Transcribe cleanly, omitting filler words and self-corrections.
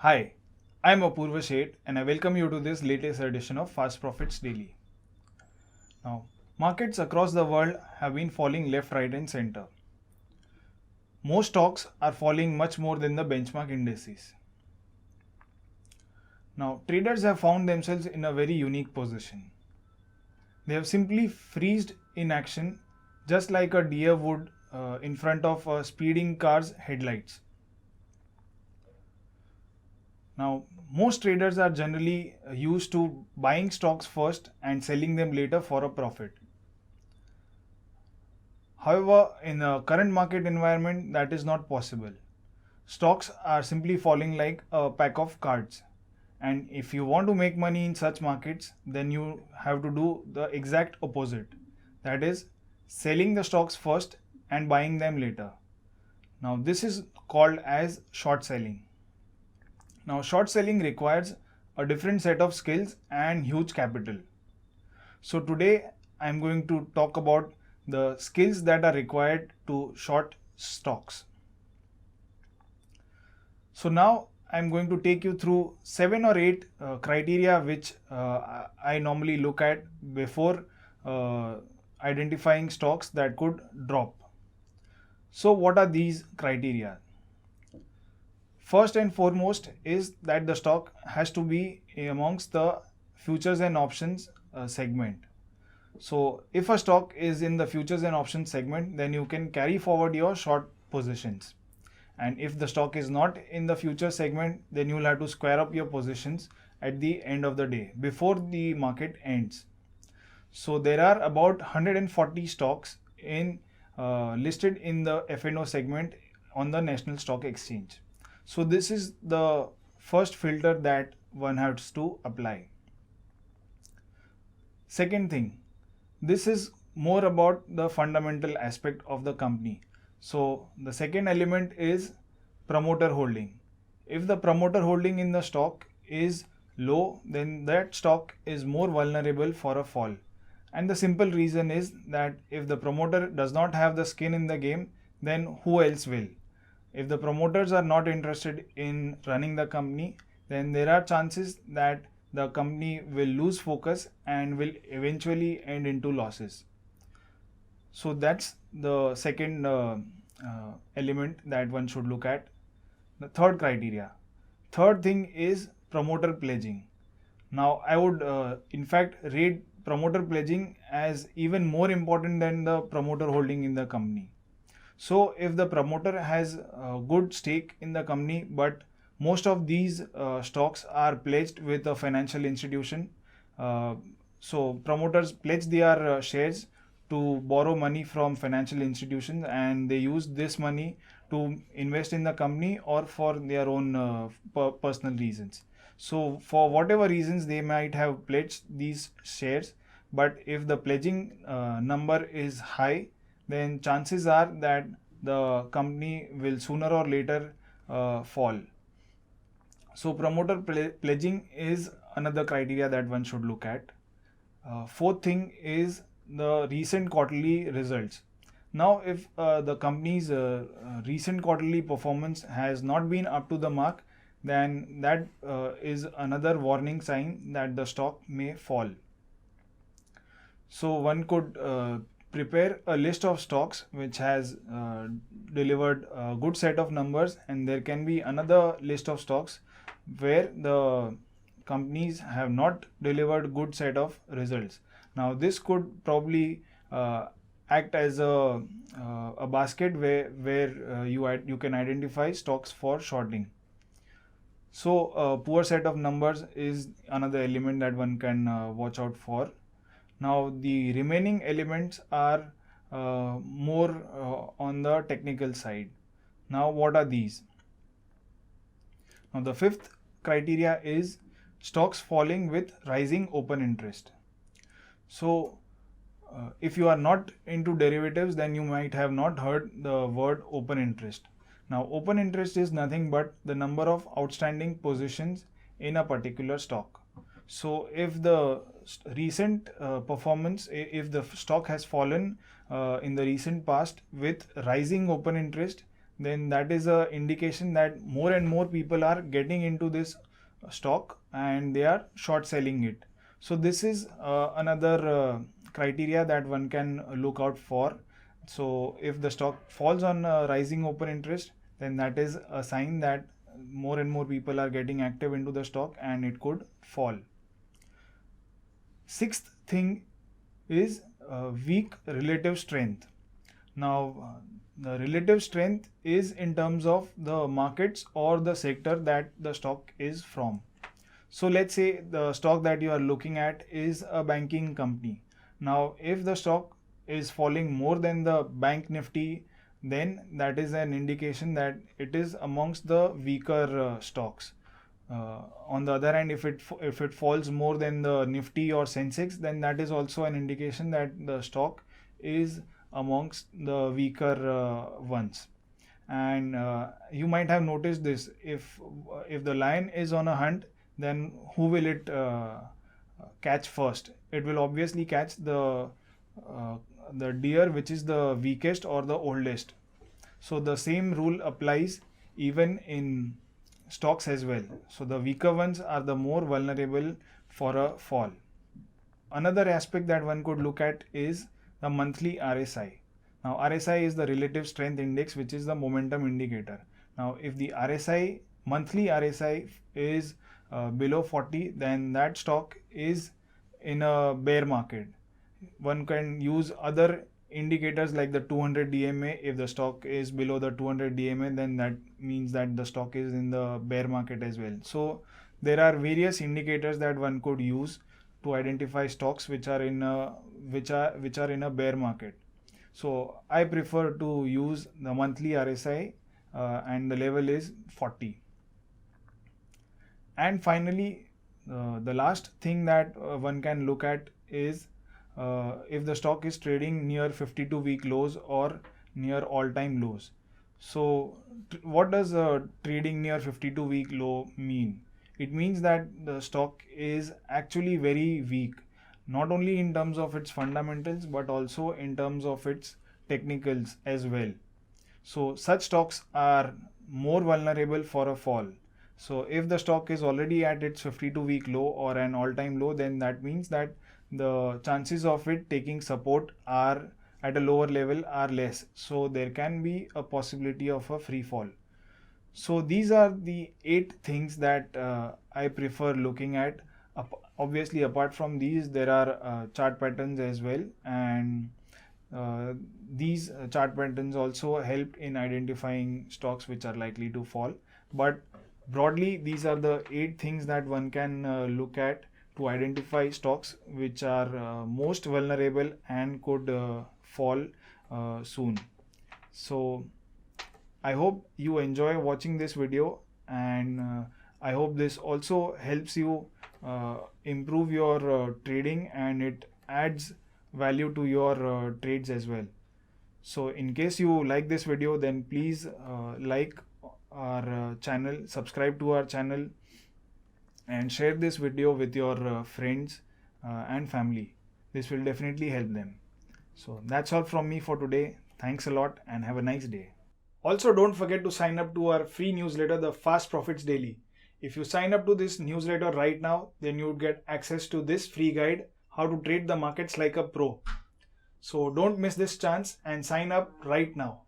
Hi, I'm Apurva Sheth and I welcome you to this latest edition of Fast Profits Daily. Now, markets across the world have been falling left, right, and center. Most stocks are falling much more than the benchmark indices. Now, traders have found themselves in a very unique position. They have simply freezed in action just like a deer would in front of a speeding car's headlights. Now, most traders are generally used to buying stocks first and selling them later for a profit. However, in the current market environment, that is not possible. Stocks are simply falling like a pack of cards. And if you want to make money in such markets, then you have to do the exact opposite. That is, selling the stocks first and buying them later. Now, this is called as short selling. Now, short selling requires a different set of skills and huge capital. So, today I am going to talk about the skills that are required to short stocks. So, now I am going to take you through 7 or 8 criteria which I normally look at before identifying stocks that could drop. So, what are these criteria? First and foremost is that the stock has to be amongst the futures and options segment. So if a stock is in the futures and options segment, then you can carry forward your short positions. And if the stock is not in the future segment, then you will have to square up your positions at the end of the day before the market ends. So there are about 140 stocks listed in the F&O segment on the National Stock Exchange. So this is the first filter that one has to apply. Second thing, this is more about the fundamental aspect of the company. So the second element is promoter holding. If the promoter holding in the stock is low, then that stock is more vulnerable for a fall. And the simple reason is that if the promoter does not have the skin in the game, then who else will? If the promoters are not interested in running the company, then there are chances that the company will lose focus and will eventually end into losses. So that's the second element that one should look at. The third criteria. Third thing is promoter pledging. Now I would in fact rate promoter pledging as even more important than the promoter holding in the company. So if the promoter has a good stake in the company, but most of these stocks are pledged with a financial institution, so promoters pledge their shares to borrow money from financial institutions and they use this money to invest in the company or for their own personal reasons. So for whatever reasons they might have pledged these shares, but if the pledging number is high, then chances are that the company will sooner or later fall. So promoter pledging is another criteria that one should look at. Fourth thing is the recent quarterly results. Now if the company's recent quarterly performance has not been up to the mark, then that is another warning sign that the stock may fall. So one could prepare a list of stocks which has delivered a good set of numbers, and there can be another list of stocks where the companies have not delivered good set of results. Now this could probably act as a basket where you can identify stocks for shorting. So a poor set of numbers is another element that one can watch out for. Now the remaining elements are more on the technical side. Now what are these? Now the fifth criteria is stocks falling with rising open interest. So if you are not into derivatives, then you might have not heard the word open interest. Now open interest is nothing but the number of outstanding positions in a particular stock. So if the recent performance, if the stock has fallen in the recent past with rising open interest, then that is a indication that more and more people are getting into this stock and they are short selling it. So this is another criteria that one can look out for. So if the stock falls on rising open interest, then that is a sign that more and more people are getting active into the stock and it could fall. Sixth thing is weak relative strength. Now, the relative strength is in terms of the markets or the sector that the stock is from. So let's say the stock that you are looking at is a banking company. Now, if the stock is falling more than the bank nifty, then that is an indication that it is amongst the weaker stocks. On the other hand, if it falls more than the nifty or sensex, then that is also an indication that the stock is amongst the weaker ones. And you might have noticed this: if the lion is on a hunt, then who will it catch first? It will obviously catch the deer which is the weakest or the oldest. So the same rule applies even in stocks as well. So the weaker ones are the more vulnerable for a fall. Another aspect that one could look at is the monthly RSI. Now RSI is the relative strength index, which is the momentum indicator. Now if the RSI, monthly RSI is below 40, then that stock is in a bear market. One can use other indicators like the 200 DMA. If the stock is below the 200 DMA, then that means that the stock is in the bear market as well. So there are various indicators that one could use to identify stocks which are in a bear market. So I prefer to use the monthly RSI and the level is 40. And finally, the last thing that one can look at is if the stock is trading near 52-week lows or near all-time lows. So what does trading near 52-week low mean? It means that the stock is actually very weak, not only in terms of its fundamentals but also in terms of its technicals as well. So such stocks are more vulnerable for a fall. So if the stock is already at its 52-week low or an all-time low, then that means that the chances of it taking support are at a lower level are less. So there can be a possibility of a free fall. So these are the 8 things that I prefer looking at. Obviously, apart from these, there are chart patterns as well, and these chart patterns also help in identifying stocks which are likely to fall. But broadly, these are the 8 things that one can look at to identify stocks which are most vulnerable and could fall soon. So I hope you enjoy watching this video, and I hope this also helps you improve your trading and it adds value to your trades as well. So in case you like this video, then please like our channel, subscribe to our channel, and share this video with your friends and family. This will definitely help them. So that's all from me for today. Thanks a lot and have a nice day. Also, don't forget to sign up to our free newsletter, the Fast Profits Daily. If you sign up to this newsletter right now, then you would get access to this free guide, how to trade the markets like a pro. So don't miss this chance and sign up right now.